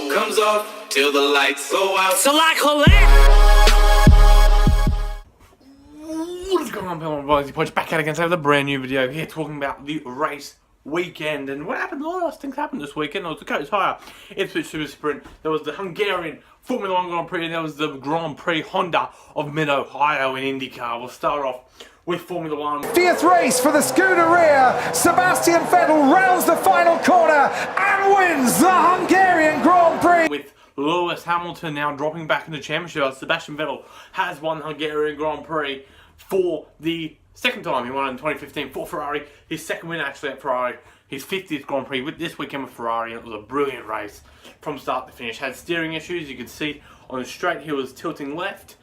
smoke comes off till the lights go out. So like What is going on, people? Boys, Punch back out again today with a brand new video here talking about the race weekend and what happened. A lot of things happened this weekend. There was the Coach Hire Ipswich Super Sprint, there was the Hungarian Formula 1 Grand Prix, and there was the Grand Prix Honda of Mid-Ohio in IndyCar. We'll start off with Formula 1. 50th race for the Scuderia. Sebastian Vettel rounds the final corner and wins the Hungarian Grand Prix. With Lewis Hamilton now dropping back in the championship, Sebastian Vettel has won Hungarian Grand Prix for the second time. He won in 2015 for Ferrari. His second win actually at Ferrari. His 50th Grand Prix with this weekend with Ferrari, and it was a brilliant race from start to finish. Had steering issues. You could see on the straight he was tilting left,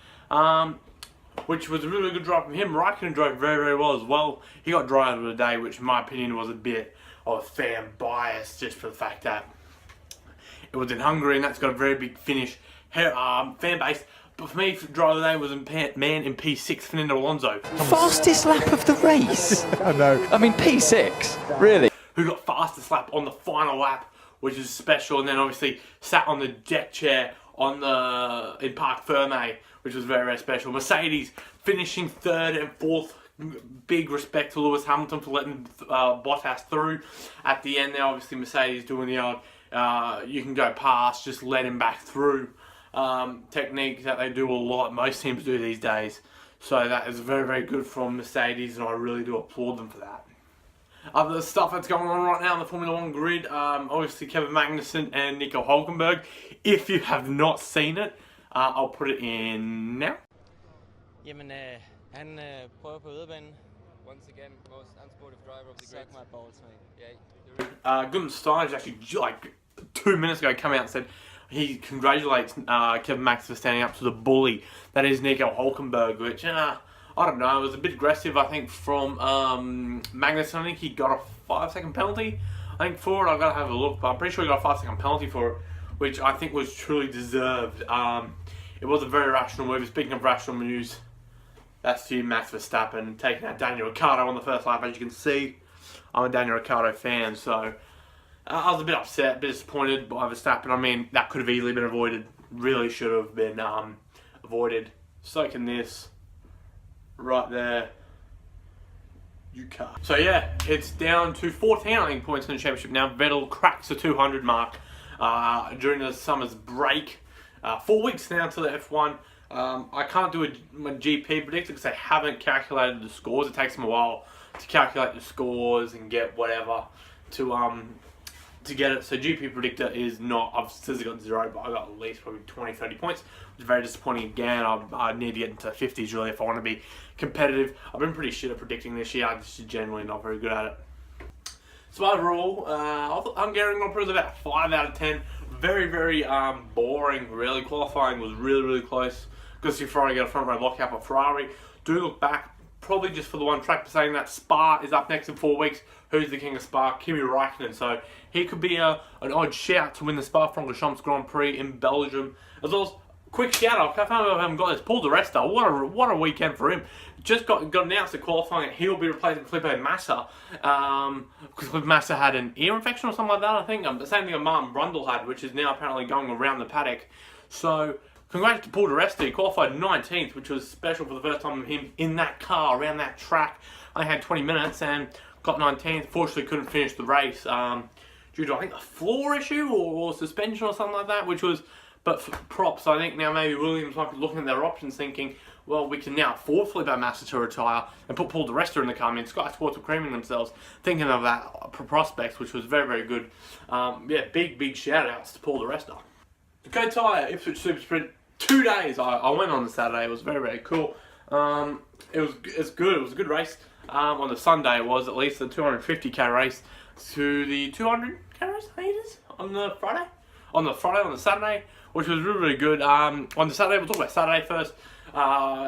which was a really good drive from him. Raikkonen drove very, very well as well. He got driver of the day, which in my opinion was a bit of a fan bias, just for the fact that it was in Hungary and that's got a very big Finnish fan base. But for me, driver of the day was man in P6, Fernando Alonso. Fastest lap of the race. I know. I mean, P6, really. Who got fastest lap on the final lap, which is special, and then obviously sat on the deck chair in Parc Fermé, which was very, very special. Mercedes finishing third and fourth. Big respect to Lewis Hamilton for letting Bottas through at the end there. Obviously Mercedes doing the odd you can go past, just let him back through technique that they do a lot. Most teams do these days. So that is very, very good from Mercedes, and I really do applaud them for that. Other stuff that's going on right now in the Formula 1 grid, obviously Kevin Magnussen and Nico Hülkenberg. If you have not seen it, I'll put it in now. Jamen, han prøver på yderbanen. Once again, most unsportive driver of the grid. Suck my balls, mate. Yeah. Gunther Steiner actually like 2 minutes ago come out and said he congratulates Kevin Max for standing up to the bully that is Nico Hülkenberg, which I don't know, it was a bit aggressive I think from Magnussen. I think he got a 5-second penalty I think for it. I've got to have a look, but I'm pretty sure he got a 5-second penalty for it, which I think was truly deserved. It was a very rational move. Speaking of rational moves, that's to Max Verstappen taking out Daniel Ricciardo on the first lap. As you can see, I'm a Daniel Ricciardo fan, so I was a bit upset, a bit disappointed by Verstappen. I mean, that could have easily been avoided. Really should have been avoided. So can this right there. You can't. So yeah, it's down to 14, I think, points in the championship now. Vettel cracks the 200 mark during the summer's break. 4 weeks now to the F1. I can't do a GP predictor because they haven't calculated the scores. It takes them a while to calculate the scores and get whatever to get it. So GP predictor is not, I've still got 0, but I got at least probably 20-30 points, which is very disappointing. Again, I need to get into 50s really if I want to be competitive. I've been pretty shit at predicting this year. I'm just generally not very good at it. So overall, I thought Hungarian Grand Prix was about 5 out of 10. Very, very boring really. Qualifying was really, really close. Good to see Ferrari get a front row lockout for Ferrari. Do look back, probably just for the one track, saying that Spa is up next in 4 weeks. Who's the king of Spa? Kimi Raikkonen. So he could be an odd shout to win the Spa-Francorchamps Grand Prix in Belgium. As well as quick shout out, I can't remember if I haven't got this. Paul di Resta, what a weekend for him. Just got announced at qualifying that he'll be replacing Felipe Massa because Felipe Massa had an ear infection or something like that, I think. The same thing that Martin Brundle had, which is now apparently going around the paddock. So congrats to Paul di Resta. He qualified 19th, which was special for the first time of him in that car around that track. I had 20 minutes and got 19th. Fortunately, couldn't finish the race due to, I think, a floor issue or suspension or something like that, which was, but for props, I think now maybe Williams might be looking at their options thinking, well, we can now afford Felipe Massa to retire and put Paul di Resta in the car. I mean, Sky Sports were creaming themselves thinking of that prospects, which was very, very good. Yeah, big shout outs to Paul di Resta. The Go Tyre Ipswich Super Sprint, 2 days. I went on the Saturday. It was very, very cool. It's good. It was a good race. On the Sunday, it was at least a 250k race to the 200k race, I think it is, on the Friday. On the Saturday, which was really, really good. On the Saturday, we'll talk about Saturday first.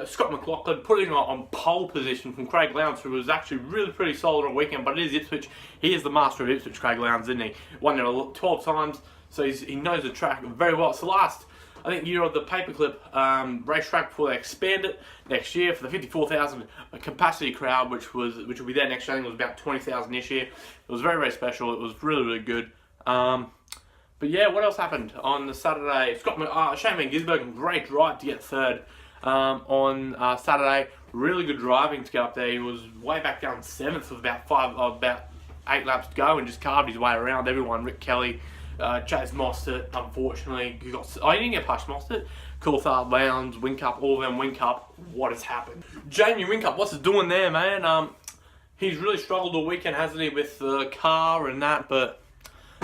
Scott McLaughlin putting on pole position from Craig Lowndes, who was actually really pretty solid all weekend, but it is Ipswich. He is the master of Ipswich, Craig Lowndes, isn't he? Won there 12 times, so he knows the track very well. It's the last, I think, year of the Paperclip racetrack before they expand it next year for the 54,000 capacity crowd, which will be there next year. I think it was about 20,000 this year. It was very, very special. It was really, really good. But yeah, what else happened on the Saturday? Shane Van Gisbergen, great drive to get third on Saturday. Really good driving to get up there. He was way back down 7th with about 8 laps to go and just carved his way around everyone. Rick Kelly, Chaz Mostert, unfortunately. He didn't get past Mostert. Coulthard, Lowndes, Whincup, all of them. Whincup, what has happened? Jamie Whincup, what's he doing there, man? He's really struggled all weekend, hasn't he, with the car and that, but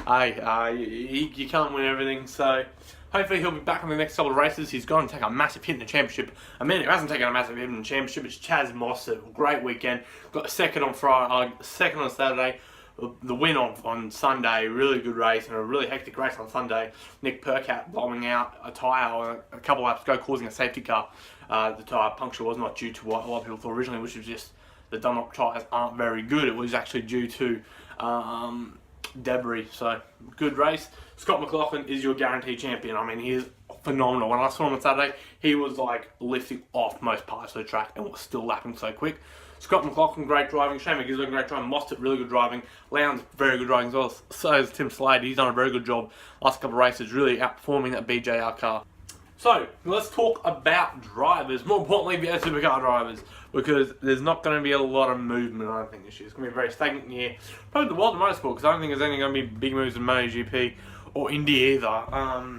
hey, you can't win everything, so hopefully he'll be back in the next couple of races. He's going to take a massive hit in the championship. A man who hasn't taken a massive hit in the championship is Chaz Mostert. Great weekend. Got second on Saturday. The win on Sunday. Really good race and a really hectic race on Sunday. Nick Percat blowing out a tyre a couple of laps ago, causing a safety car. The tyre puncture was not due to what a lot of people thought originally, which was just the Dunlop tyres aren't very good. It was actually due to debris. So good race. Scott McLaughlin is your guaranteed champion. I mean, he is phenomenal. When I saw him on Saturday, he was like lifting off most parts of the track and was still lapping so quick. Scott McLaughlin, great driving. Shane Van Gisbergen, great driving. Mostert, really good driving. Lowndes, very good driving as well. So is Tim Slade. He's done a very good job last couple of races, really outperforming that BJR car. So, let's talk about drivers. More importantly, the supercar drivers. Because there's not going to be a lot of movement, I don't think, this year. It's going to be a very stagnant year. Probably the world of motorsport, because I don't think there's any going to be big moves in MotoGP or Indy either. I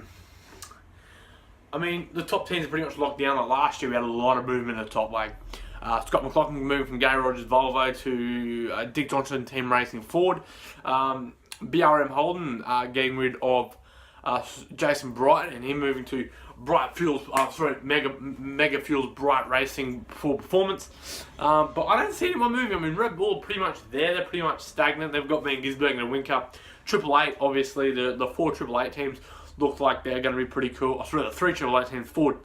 mean, the top 10 is pretty much locked down. Like last year, we had a lot of movement at the top. Like Scott McLaughlin moving from Gary Rogers Volvo to Dick Johnson Team Racing Ford. BRM Holden getting rid of Jason Bright and him moving to Bright Fuels, Mega Fuels Bright Racing for Performance. But I don't see anyone moving. I mean, Red Bull are pretty much there. They're pretty much stagnant. They've got Van Gisbergen and Whincup. Triple Eight, obviously, the 4 Triple Eight teams look like they're going to be pretty cool. Sorry, the 3 Triple Eight teams, four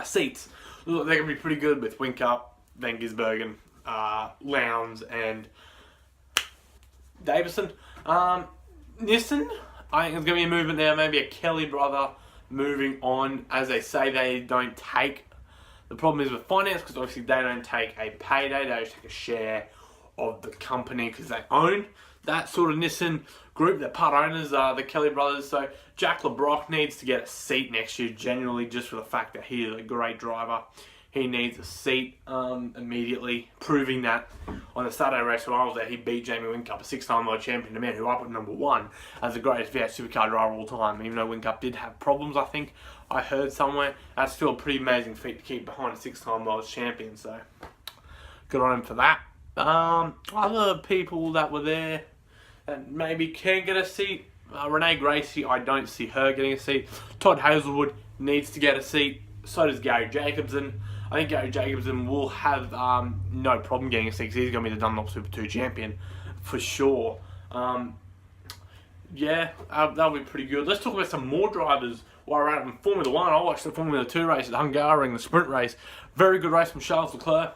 seats. Look, they're going to be pretty good with Whincup, Van Gisbergen, Lowndes, and Davison. Nissan, I think there's going to be a movement there. Maybe a Kelly brother moving on. As they say, they don't take. The problem is with finance, because obviously they don't take a payday. They just take a share of the company because they own that sort of Nissan group. They're part owners, the Kelly brothers. So Jack LeBrock needs to get a seat next year, genuinely, just for the fact that he is a great driver. He needs a seat immediately, proving that on the Saturday race when I was there, he beat Jamie Whincup, a 6-time world champion, the man who I put number 1 as the greatest V8 supercar driver of all time. Even though Whincup did have problems, I think I heard somewhere, that's still a pretty amazing feat to keep behind a 6-time world champion. So good on him for that. Other people that were there that maybe can get a seat, Renee Gracie, I don't see her getting a seat. Todd Hazelwood needs to get a seat. So does Gary Jacobson. I think Gary Jacobson will have no problem getting a seat because he's going to be the Dunlop Super 2 champion for sure. Yeah, that'll be pretty good. Let's talk about some more drivers while we're at in Formula 1. I watched the Formula 2 race at Hungaroring, the sprint race. Very good race from Charles Leclerc.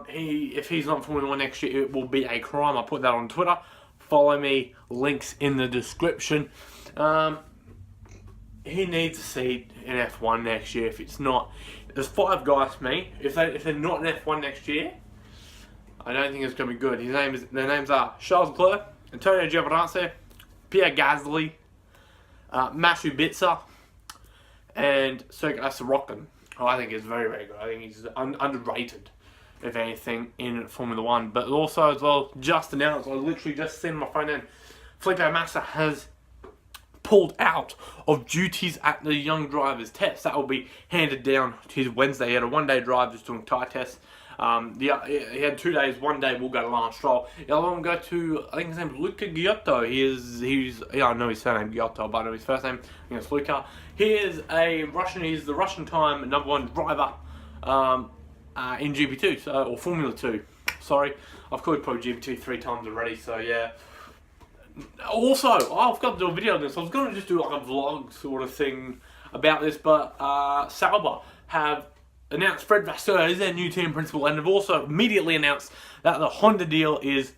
If he's not in Formula 1 next year, it will be a crime. I'll put that on Twitter. Follow me. Links in the description. He needs a seat in F1 next year. If it's not, there's 5 guys for me. If they're not in F1 next year, I don't think it's going to be good. Their names are Charles Leclerc, Antonio Giovinazzi, Pierre Gasly, Matthew Bitzer, and Sergei Sorokin. Who I think is very, very good. I think he's underrated, if anything, in Formula 1. But also, as well, just announced, I literally just seen my phone in, Felipe Massa has pulled out of duties at the Young Drivers Test. That will be handed down to his Wednesday. He had a 1-day drive just doing tyre tests. He had 2 days. 1 day will go to Lance Stroll. The other one will go to, I think his name's Luca Giotto. I know his surname Giotto, but I know his first name. I think it's Luca. He is he's the Russian time #1 driver in GP2, or Formula 2. Sorry, I've called probably GP2 3 times already, so yeah. Also, I've got to do a video on this. I was going to just do like a vlog sort of thing about this, but Sauber have announced Fred Vasseur as their new team principal, and have also immediately announced that the Honda deal is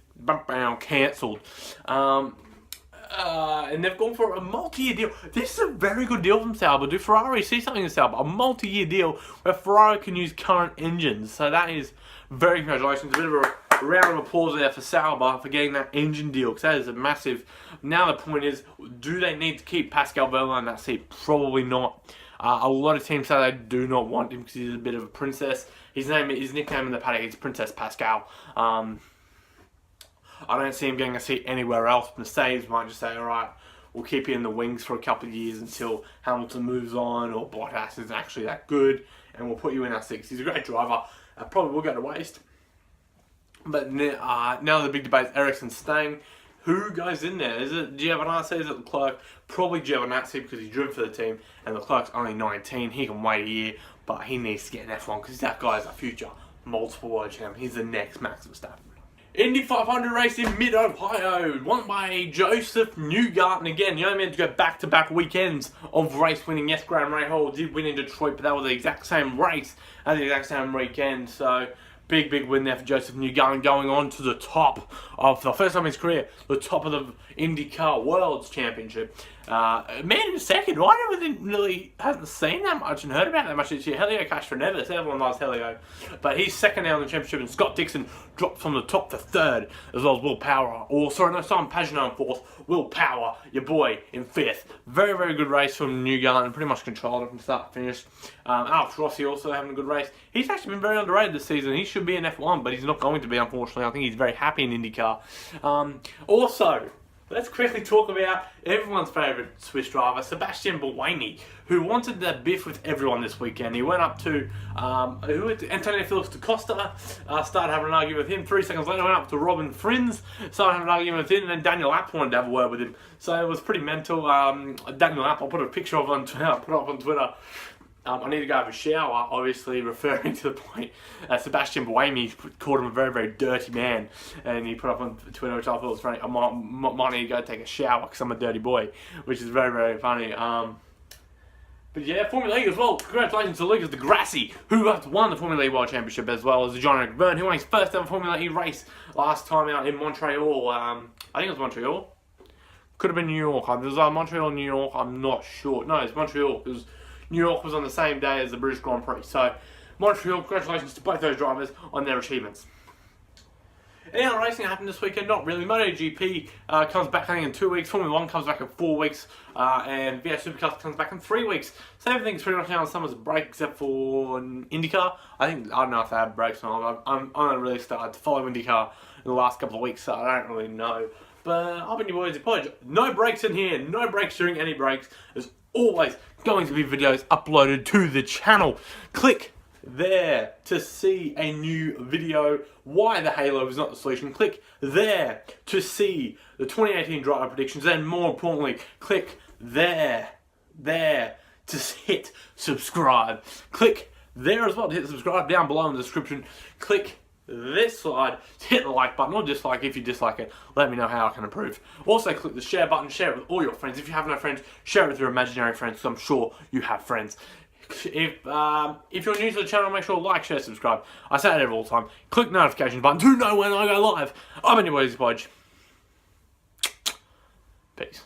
cancelled. And they've gone for a multi-year deal. This is a very good deal from Sauber. Do Ferrari see something in Sauber? A multi-year deal where Ferrari can use current engines. So that is very congratulations. A bit of a a round of applause there for Sauber for getting that engine deal, because that is a massive. Now the point is, do they need to keep Pascal Wehrlein in that seat? Probably not. A lot of teams say they do not want him because he's a bit of a princess. His nickname in the paddock is Princess Pascal. I don't see him getting a seat anywhere else. Mercedes might just say, all right, we'll keep you in the wings for a couple of years until Hamilton moves on or Bottas isn't actually that good, and we'll put you in our seats. He's a great driver. Probably will go to waste. But now the big debate is Ericsson staying. Who goes in there? Is it Giovinazzi? Is it Leclerc? Probably Giovinazzi because he's driven for the team, and Leclerc's only 19. He can wait a year, but he needs to get an F1 because that guy's a future multiple world champion. He's the next Max Verstappen. Indy 500 race in mid-Ohio, won by Joseph Newgarden again. You only meant to go back-to-back weekends of race winning. Yes, Graham Rahal did win in Detroit, but that was the exact same race at the exact same weekend. So, big win there for Joseph Newgarden, going on to the top of, for the first time in his career, the top of the IndyCar World's Championship. Man in second, I haven't seen that much and heard about that much this year. Helio Castroneves, everyone loves Helio. But he's second now in the championship, and Scott Dixon dropped from the top to third, as well as Will Power. Simon Pagenaud in fourth, Will Power, your boy, in fifth. Very good race from Newgarden, pretty much controlled it from start to finish. Alex Rossi also having a good race. He's actually been very underrated this season. He should be in F1, but he's not going to be, unfortunately. I think he's very happy in IndyCar. Also, let's quickly talk about everyone's favourite Swiss driver, Sebastian Buemi, who wanted the biff with everyone this weekend. He went up to Antonio Felix da Costa, started having an argument with him. 3 seconds later, went up to Robin Frins, started having an argument with him, and then Daniel Abt wanted to have a word with him. So it was pretty mental. Daniel Abt, I'll put a picture of on Twitter, put it up on Twitter. I need to go have a shower, obviously referring to the point Sebastian Buemi called him a very dirty man, and he put up on Twitter, which I thought was funny. I might need to go take a shower because I'm a dirty boy, which is very funny. But yeah, Formula E as well. Congratulations to Lucas Di Grassi, who won the Formula E World Championship, as well as John Byrne, who won his first ever Formula E race last time out in Montreal. I think it was Montreal. Could have been New York. It was Montreal, New York. I'm not sure. No, it's Montreal, because New York was on the same day as the British Grand Prix. So, Montreal, congratulations to both those drivers on their achievements. Any other racing happened this weekend? Not really. MotoGP comes back, I think, in 2 weeks. Formula 1 comes back in 4 weeks. And V8 Supercars comes back in 3 weeks. So everything's pretty much now on summer's break, except for IndyCar. I don't know if they have breaks or not. I'm only really started to follow IndyCar in the last couple of weeks, so I don't really know. But I've been your boys, Podge. No breaks in here. No breaks during any breaks. There's always going to be videos uploaded to the channel. Click there to see a new video. Why the Halo is not the solution. Click there to see the 2018 driver predictions. And more importantly, click there to hit subscribe. Click there as well to hit subscribe down below in the description. Click this slide to hit the like button or dislike. If you dislike it, let me know how I can improve. Also click the share button, share it with all your friends. If you have no friends, share it with your imaginary friends, because I'm sure you have friends. If you're new to the channel, make sure to like, share, subscribe. I say that all the time. Click the notification button to know when I go live. I'm Andy Podge. Peace.